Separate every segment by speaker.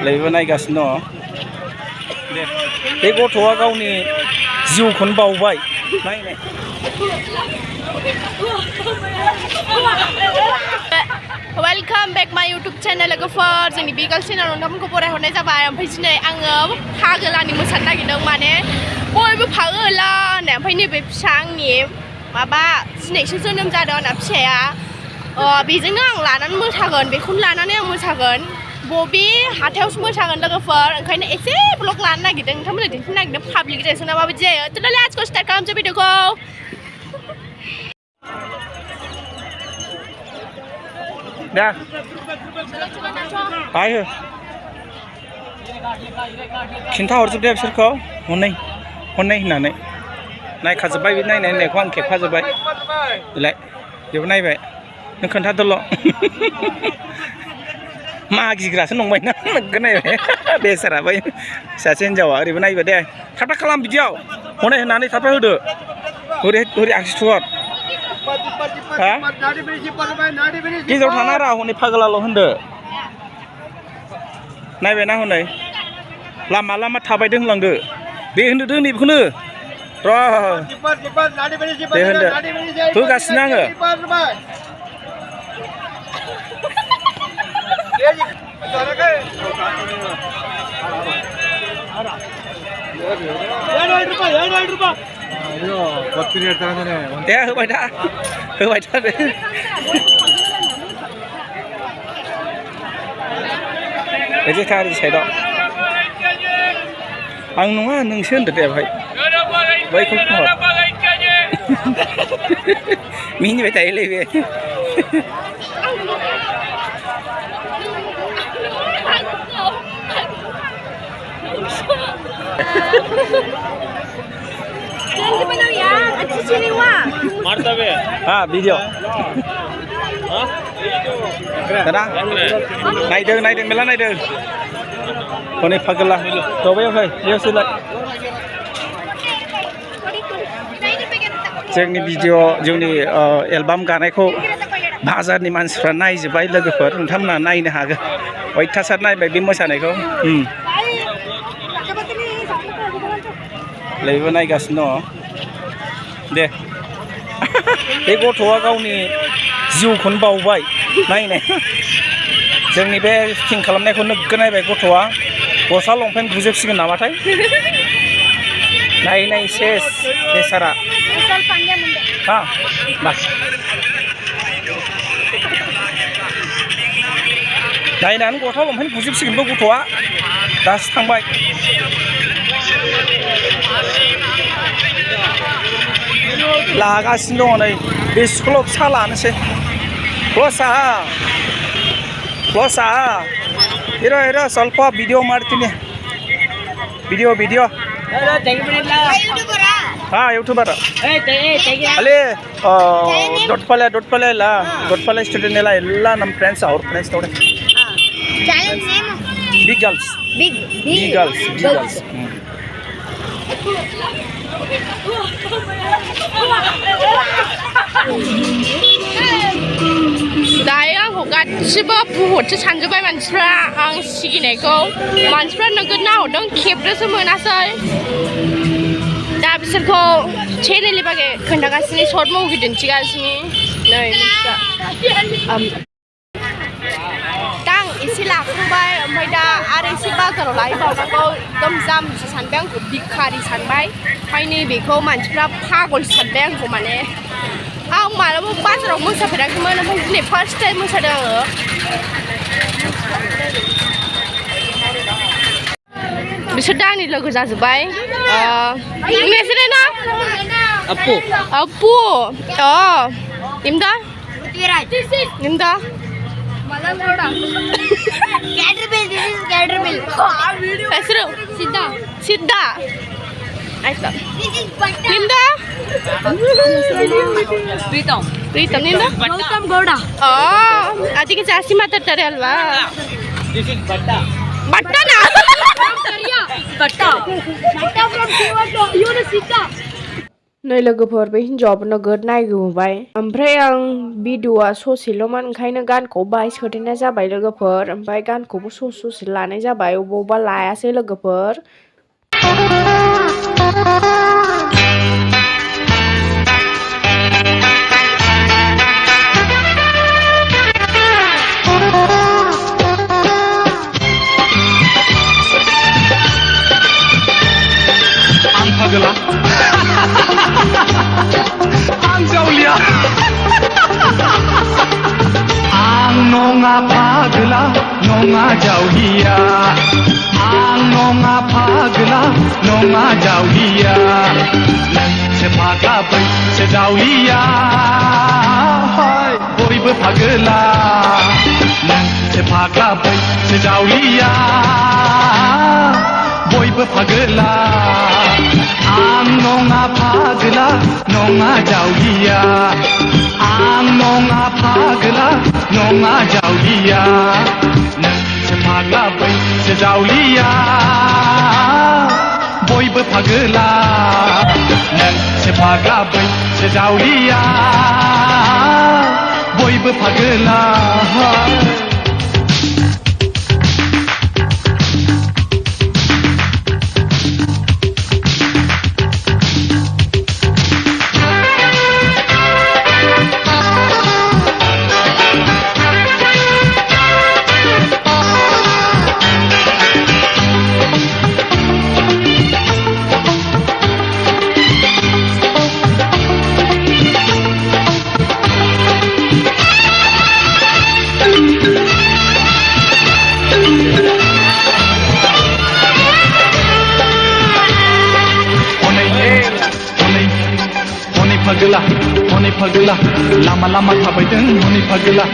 Speaker 1: लैबो नायगासिनो दङ बे गथ'आ गावनि जिउखौनो बावबाय नायनाय
Speaker 2: वेलकाम बैक माय यूट्यूब चैनल लोगोफोर जोंनि बे गार्ल चैनल नोंथांमोनखौ बरायहरनाय जाबाय ओमफ्राय दिनै आङो फागोलानि मोसानो नागिरदों माने बयबो फागोला होननाय ओमफ्राय नैबे फिसा आंनि माबा दिनैसो जोनोम जादों आंना फिसाया बेजोंनो आं लानानै मोसागोन बेखौनो लानानै आं मोसागोन बबे हाथायावसो मोसागोन लोगोफोर ओंखायनो एसे ब्लग लानो नागिरदों नोंथांमोननो दिन्थिनो नागिरदों पाब्लिक रिएक्सना माबायदि जायो थ' लेट्स गो स्टार्ट खालामसै भिडिअखौ
Speaker 1: दा बायो खिन्थाहरजोबदे बिसोरखौ हनै होननानै नायखाजोब्बाय बे नायनायखौ आं खेबखाजोब्बाय बेलाय बेबो नायबाय नों खोन्थादोल' मागिग्रासो नंबायना नोगोर नायबाय बेसारा बै सासे हिन्जावा ओरैबो नायबाय दे थाब खालाम बिदियाव हनै होननानै थाब होदो ओरै आगसि थुहर हा गेजेराव थाना रा हनै फागलाल' होनदो नायबायना हनै लामा थाबायदों होनलांदो बे होनदो नैबेखौनो र' दे होनदो होगासिनो आङो दे होबाय था दे एसे थारि साइडआव आं नङा नोंसो होनदो दे भाई बैखौ खोहर मिनिबाय थायोलै बे हाँ वीडियो नायदों मेला नायदों हनै फागला दबायाव फै बेयाव सोलाय जोंनि भिडिअ जोंनि एलबाम गानायखौ बाजारनि मानसिफ्रा नायजोब्बाय लोगोफोर नोंथांमोना नायनो हागोन अयथासार नायबाय बे मोसानायखौ लैबो नायगासिनो दङ दे बे गथ'आ गावनि जिउखौनो बावबाय नायनाय जोंनि बे फिटिं खालामनायखौ नोगोर नायबाय गथ'आ गस्ला लंपेन्ट गुजोबसिगोन नामाथाय नायनाय सेस बेसारा हा बास नायनानै गस्ला लंपेन्ट गुजोबसिगोनबो गथ'आ दासो थांबाय लागासिनो दङ नै बे स्कुलाव फिसा लानोसै क्लोसा हिरो ಸ್ವಲ್ಪ ವಿಡಿಯೋ ಮಾಡ್ತೀನಿ ವಿಡಿಯೋ ಹಾ ಯೂಟ್ಯೂಬರ್ ಅಲ್ಲಿ ದೊಡ್ಡಪಲ್ಲೆ ಇಲ್ಲ ದೊಡ್ಡಪಲ್ಲೆ ಸ್ಟೂಡೆಂಟ್ ಎಲ್ಲ ನಮ್ಮ ಫ್ರೆಂಡ್ಸ್ ಅವ್ರ ಫ್ರೆಂಡ್ಸ್ ನೋಡಿ ಬಿಗ್ ಗರ್ಲ್ಸ್ दायो आंखौ गासिबो बुहुदसो सानजोब्बाय मानसिफ्रा आं सिगिनायखौ मानसिफ्रा नोगोद नाहरदों खेबनोसो मोनासै दा बिसोरखौ चेनेलनि बागै खोन्थागासिनो सर्ट मुभि दिन्थिगासिनो नै दा आं एसे लाखांबाय ओमफ्राय दा आरो एसे बाजाराव लाहैबावनांगौ एकदम जाम्बिसो सानबाय आंखौ भिखारि सानबाय ओमफ्राय नैबेखौ मानसिफ्रा पागल सानबाय आंखौ माने आं मालाबा बाजाराव मोसाफेराखैमोन ओमफ्राय दिनै फार्स्ट टाइम मोसादों आङो बिसोर दा आंनि लोगो जाजोब्बाय अप्पु निम्दा ಹೆಸರು ಸಿದ್ಧ ಆಯ್ತಾ ನಿಮ್ದು ಪ್ರೀತಮ್ ನಿಂದು ಗೌತಮ್ ಗೌಡ ಅದಕ್ಕೆ ಜಾಸ್ತಿ ಮಾತಾಡ್ತಾರೆ ಅಲ್ವಾ ಬಟ್ಟನಾ ಬಟ್ಟ नै लोगोफोर बे हिन्जावाबो नोगोद नायगोमोबाय ओमफ्राय आं भिडिअ'आ ससेल'मोन ओंखायनो गानखौ बाहाय सोदेरनाय जाबाय लोगोफोर ओमफ्राय गानखौबो ससे लानाय जाबाय अबावबा लायासै लोगोफोर
Speaker 3: Pagla Ang Jaulia Ang nonga pagla nonga Jaulia Ang nonga pagla nonga Jaulia Se pagla bai se Jaulia Hai boibo pagla Se pagla bai se Jaulia boibo pagla Ang nonga pagla nonga Jaulia Ang nonga pagla nonga Jaulia Se pagla bai se Jaulia boibo pagla Se pagla bai se Jaulia boibo pagla Pagla, honi pagla, lama lama थाबायदों honi pagla,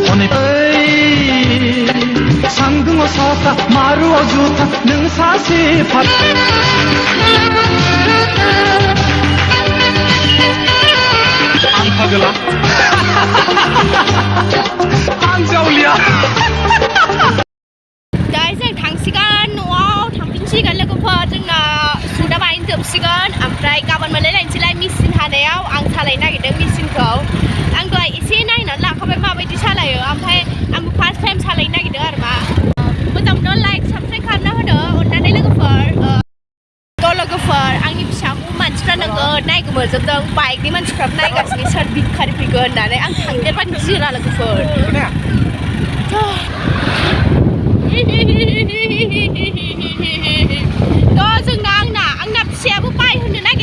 Speaker 3: honi. 상등어 사사 마루어 주타 능사시 밭. 안 pagla, 안 Jaulia.
Speaker 2: Guys, जों थांसिगोन न'आव थांफिनसिगोन लोगोफोर जोंना सुदा बायनो जोबसिगोन ओमफ्राय गाबोन मोनलायलायनोसैलाय मेचिन हानायाव आं सालायनो नागिरदों मेचिनखौ आं दहाय एसे नायनानै लाखाबाय माबायदि सालायो ओमफ्राय आंबो फार्स्ट टाइम सालायनो नागिरदों आरो मा मोजां मोनो लाइक साबस्क्राइब खालामना होदो अननानै लोगोफोर आंनि फिसाखौ मानसिफ्रा नोगोद नायगोमोजोबदों बाइकनि मानसिफ्राबो नायगासिनो सोर भिखारि फैगोन होननानै आं थांदेरबानो जिरा लोगोफोर थ' जोंना आंना फिसायाबो बाय होनो नागिरदों